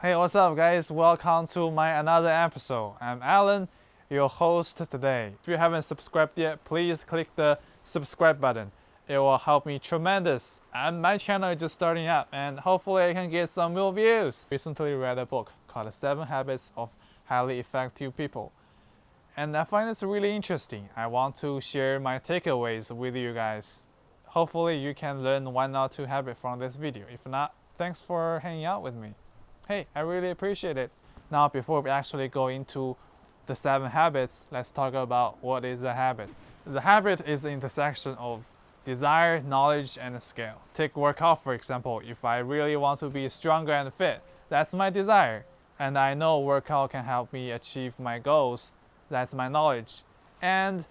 Hey, what's up, guys? Welcome to my another episode. I'm Alan, your host today. If you haven't subscribed yet, please click the subscribe button. It will help me tremendous. And my channel is just starting up, and hopefully I can get some more views. Recently read a book called 7 Habits of Highly Effective People, and I find this really interesting. I want to share my takeaways with you guys. Hopefully you can learn one or two habits from this video. If not, thanks for hanging out with me. Hey, I really appreciate it. Now, before we actually go into the 7 habits, let's talk about what is a habit. The habit is the intersection of desire, knowledge, and skill. Take workout, for example. If I really want to be stronger and fit, that's my desire. And I know workout can help me achieve my goals. That's my knowledge. And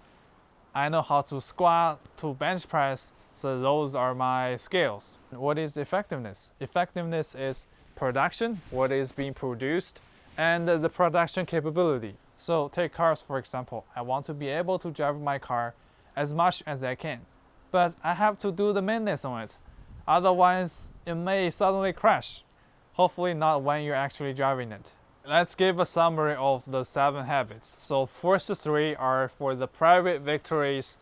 I know how to squat, to bench press, so those are my skills. What is effectiveness? Effectiveness is production, what is being produced, and the production capability. So take cars, for example. I want to be able to drive my car as much as I can, but I have to do the maintenance on it. Otherwise, it may suddenly crash. Hopefully not when you're actually driving it. Let's give a summary of the 7 habits. So first 3 are for the private victories,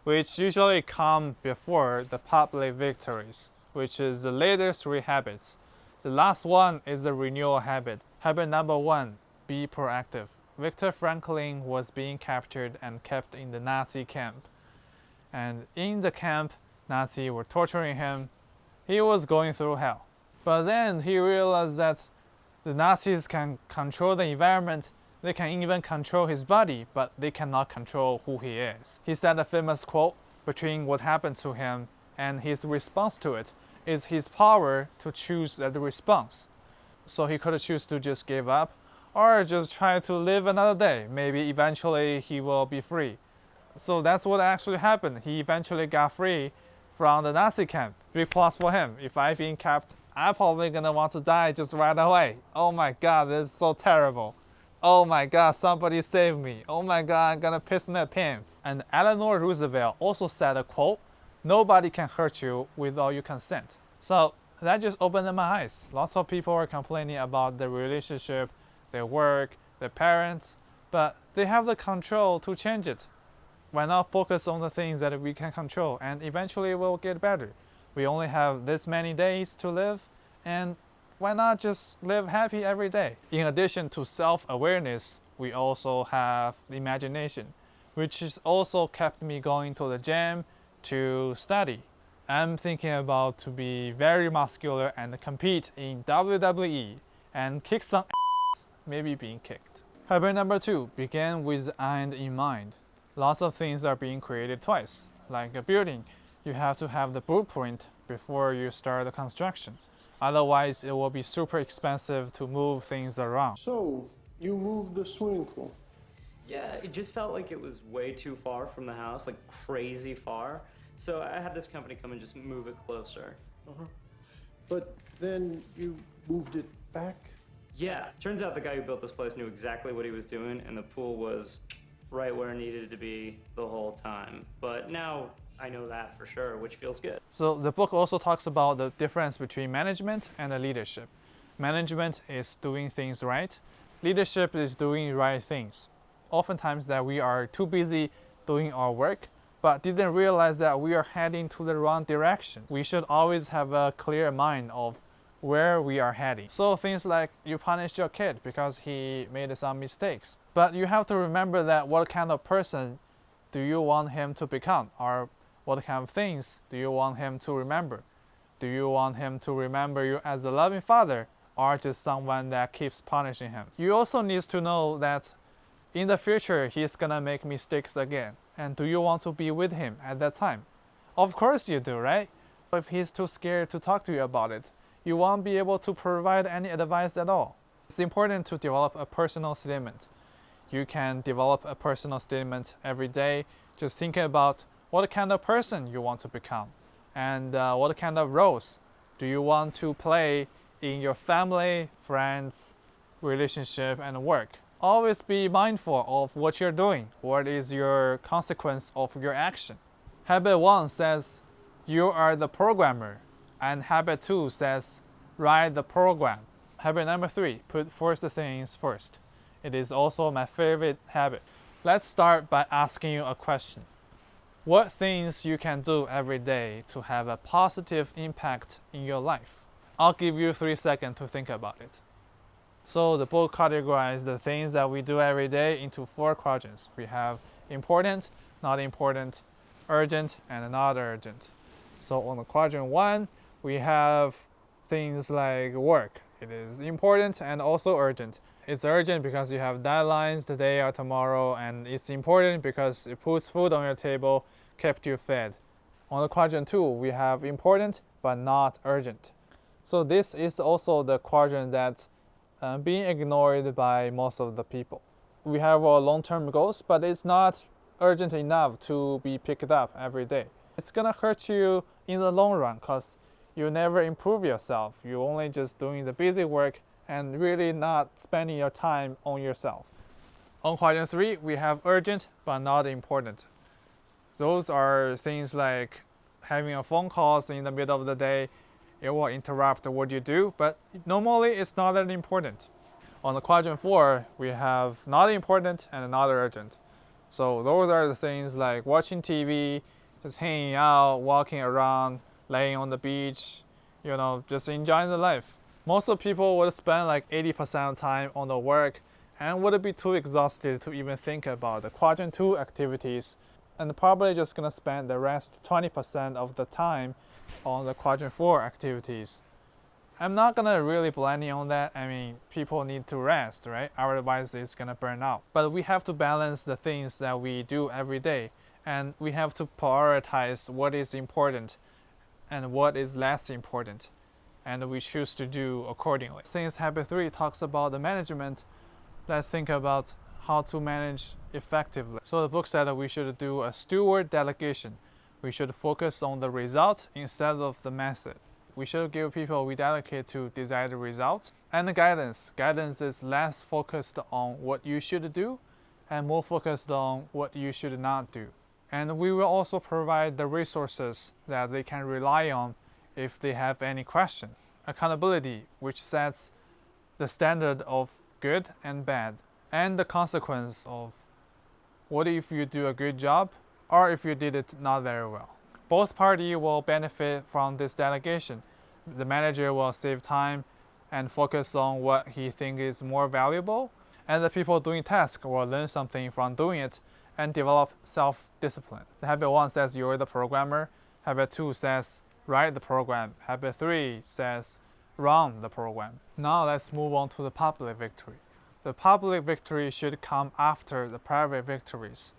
which usually come before the public victories, which is the later 3 habits. The last one is the renewal habit. Habit number 1, be proactive. Viktor Frankl was being captured and kept in the Nazi camp. And in the camp, Nazis were torturing him. He was going through hell. But then he realized that the Nazis can control the environment, they can even control his body, but they cannot control who he is. He said a famous quote, between what happened to him and his response to it is his power to choose that response. So he could choose to just give up or just try to live another day. Maybe eventually he will be free. So that's what actually happened. He eventually got free from the Nazi camp. Big plus for him. If I've been kept, I'm probably gonna want to die just right away. Oh my god, this is so terrible. Oh my god, somebody save me. Oh my god, I'm gonna piss my pants. And Eleanor Roosevelt also said a quote, nobody can hurt you without your consent. So that just opened my eyes. Lots of people are complaining about their relationship, their work, their parents, but they have the control to change it. Why not focus on the things that we can control, and eventually it will get better. We only have this many days to live, and why not just live happy every day? In addition to self-awareness, we also have imagination, which has also kept me going to the gym to study. I'm thinking about to be very muscular and compete in WWE and kick some ass, maybe being kicked. Habit number 2, begin with the end in mind. Lots of things are being created twice. Like a building, you have to have the blueprint before you start the construction. Otherwise, it will be super expensive to move things around. So, you moved the swimming pool. Yeah, it just felt like it was way too far from the house, like crazy far. So I had this company come and just move it closer. But then you moved it back? Yeah, turns out the guy who built this place knew exactly what he was doing, and the pool was right where it needed to be the whole time. But now I know that for sure, which feels good. So the book also talks about the difference between management and leadership. Management is doing things right. Leadership is doing right things. Oftentimes that we are too busy doing our work, but didn't realize that we are heading to the wrong direction. We should always have a clear mind of where we are heading. So things like you punish your kid because he made some mistakes. But you have to remember that what kind of person do you want him to become, or what kind of things do you want him to remember? Do you want him to remember you as a loving father, or just someone that keeps punishing him? You also need to know that in the future he's gonna make mistakes again. And do you want to be with him at that time? Of course you do, right? If he's too scared to talk to you about it, you won't be able to provide any advice at all. It's important to develop a personal statement. You can develop a personal statement every day, just thinking about what kind of person you want to become, and what kind of roles do you want to play in your family, friends, relationship, and work. Always be mindful of what you're doing. What is your consequence of your action? Habit 1 says, you are the programmer. And habit 2 says, write the program. Habit number 3, put first things first. It is also my favorite habit. Let's start by asking you a question. What things you can do every day to have a positive impact in your life? I'll give you 3 seconds to think about it. So the book categorizes the things that we do every day into 4 quadrants. We have important, not important, urgent, and not urgent. So on the quadrant 1, we have things like work. It is important and also urgent. It's urgent because you have deadlines today or tomorrow, and it's important because it puts food on your table, kept you fed. On the quadrant 2, we have important but not urgent. So this is also the quadrant that's being ignored by most of the people. We have our long-term goals, but it's not urgent enough to be picked up every day. It's gonna hurt you in the long run because you never improve yourself. You're only just doing the busy work and really not spending your time on yourself. On quadrant 3, we have urgent but not important. Those are things like having a phone calls in the middle of the day. It will interrupt what you do, but normally it's not that important. On the quadrant 4, we have not important and not urgent. So those are the things like watching TV, just hanging out, walking around, laying on the beach, just enjoying the life. Most of people would spend like 80% of time on the work and would be too exhausted to even think about the quadrant 2 activities, and probably just gonna spend the rest 20% of the time on the quadrant 4 activities. I'm not gonna really blame you on that. I mean, people need to rest, right? Otherwise it's gonna burn out. But we have to balance the things that we do every day, and we have to prioritize what is important and what is less important, and we choose to do accordingly. Since habit 3 talks about the management, let's think about how to manage effectively. So the book said that we should do a steward delegation. We should focus on the result instead of the method. We should give people we delegate to desired results. And the guidance. Guidance is less focused on what you should do and more focused on what you should not do. And we will also provide the resources that they can rely on if they have any question. Accountability, which sets the standard of good and bad, and the consequence of what if you do a good job or if you did it not very well. Both parties will benefit from this delegation. The manager will save time and focus on what he thinks is more valuable, and the people doing tasks will learn something from doing it and develop self-discipline. Habit 1 says you're the programmer. Habit 2 says write the program. Habit 3 says run the program. Now let's move on to the public victory. The public victory should come after the private victories,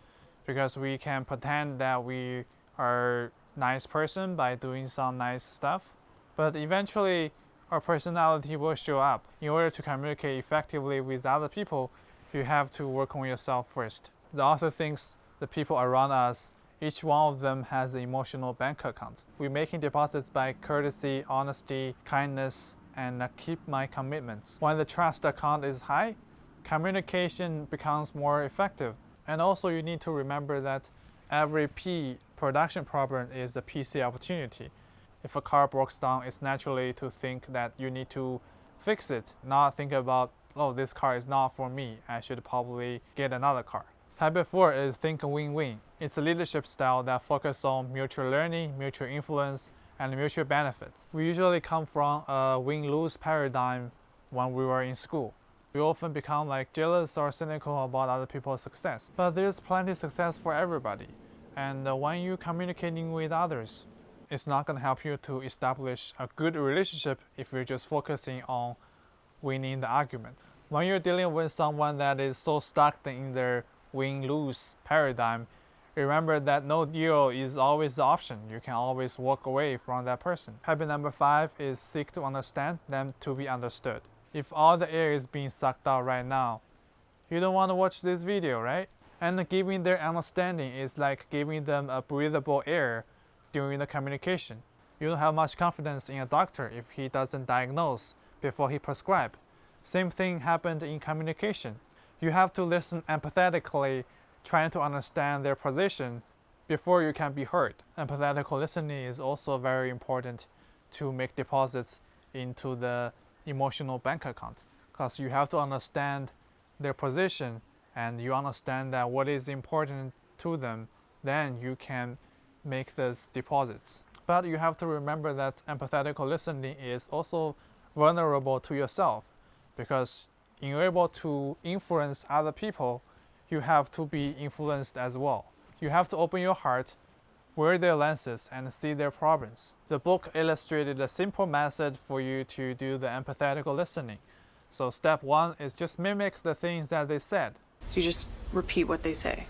because we can pretend that we are a nice person by doing some nice stuff, but eventually our personality will show up. In order to communicate effectively with other people, you have to work on yourself first. The author thinks the people around us, each one of them has an emotional bank account. We're making deposits by courtesy, honesty, kindness, and keep my commitments. When the trust account is high, communication becomes more effective. And also you need to remember that every P production problem is a PC opportunity. If a car breaks down, it's naturally to think that you need to fix it, not think about, oh, this car is not for me, I should probably get another car. Habit 4 is think win-win. It's a leadership style that focuses on mutual learning, mutual influence, and mutual benefits. We usually come from a win-lose paradigm when we were in school. We often become jealous or cynical about other people's success. But there's plenty of success for everybody. And when you're communicating with others, it's not going to help you to establish a good relationship if you're just focusing on winning the argument. When you're dealing with someone that is so stuck in their win-lose paradigm, remember that no deal is always the option. You can always walk away from that person. Habit number 5 is seek to understand them to be understood. If all the air is being sucked out right now, you don't want to watch this video, right? And giving their understanding is like giving them a breathable air during the communication. You don't have much confidence in a doctor if he doesn't diagnose before he prescribes. Same thing happened in communication. You have to listen empathetically, trying to understand their position before you can be heard. Empathetical listening is also very important to make deposits into the emotional bank account, because you have to understand their position and you understand that what is important to them, then you can make those deposits. But you have to remember that empathetical listening is also vulnerable to yourself, because in order to influence other people, you have to be influenced as well. You have to open your heart, wear their lenses, and see their problems. The book illustrated a simple method for you to do the empathetical listening. So step 1 is just mimic the things that they said. So you just repeat what they say.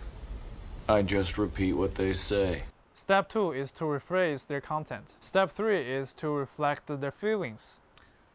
I just repeat what they say. Step 2 is to rephrase their content. Step 3 is to reflect their feelings.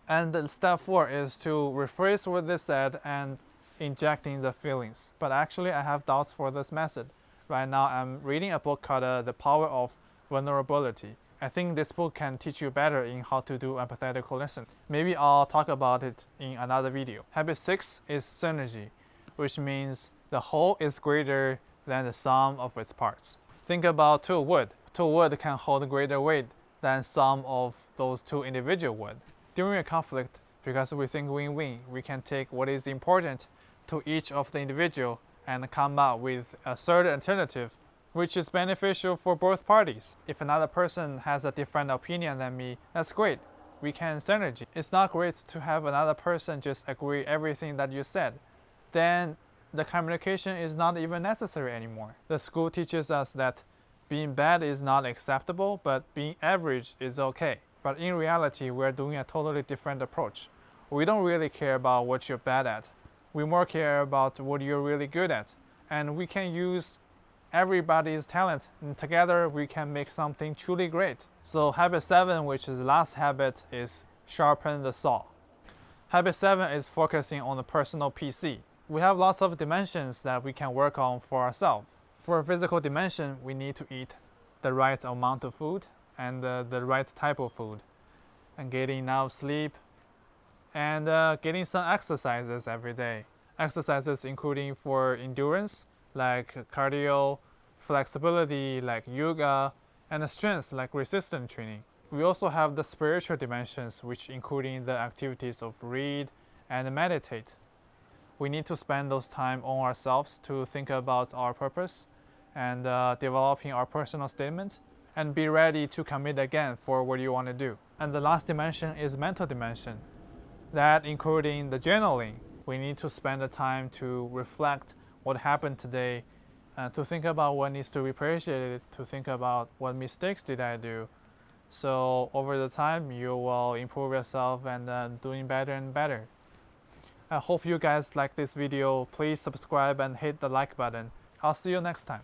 And then step 4 is to rephrase what they said and injecting the feelings. But actually, I have doubts for this method. Right now, I'm reading a book called The Power of Vulnerability. I think this book can teach you better in how to do empathetical listening. Maybe I'll talk about it in another video. Habit 6 is synergy, which means the whole is greater than the sum of its parts. Think about two wood. Two wood can hold greater weight than some of those two individual wood. During a conflict, because we think win-win, we can take what is important to each of the individual and come up with a third alternative which is beneficial for both parties. If another person has a different opinion than me, that's great. We can synergy. It's not great to have another person just agree everything that you said. Then the communication is not even necessary anymore. The school teaches us that being bad is not acceptable, but being average is okay. But in reality, we're doing a totally different approach. We don't really care about what you're bad at. We more care about what you're really good at. And we can use everybody's talent, and together we can make something truly great. So habit 7, which is the last habit, is sharpen the saw. Habit 7 is focusing on the personal PC. We have lots of dimensions that we can work on for ourselves. For a physical dimension, we need to eat the right amount of food and the right type of food, and getting enough sleep, and getting some exercises every day. Exercises including for endurance, like cardio, flexibility, like yoga, and strength, like resistance training. We also have the spiritual dimensions, which including the activities of read and meditate. We need to spend those time on ourselves to think about our purpose and developing our personal statement, and be ready to commit again for what you want to do. And the last dimension is mental dimension. That including the journaling. We need to spend the time to reflect what happened today, to think about what needs to be appreciated, to think about what mistakes did I do. So over the time, you will improve yourself and doing better and better. I hope you guys like this video. Please subscribe and hit the like button. I'll see you next time.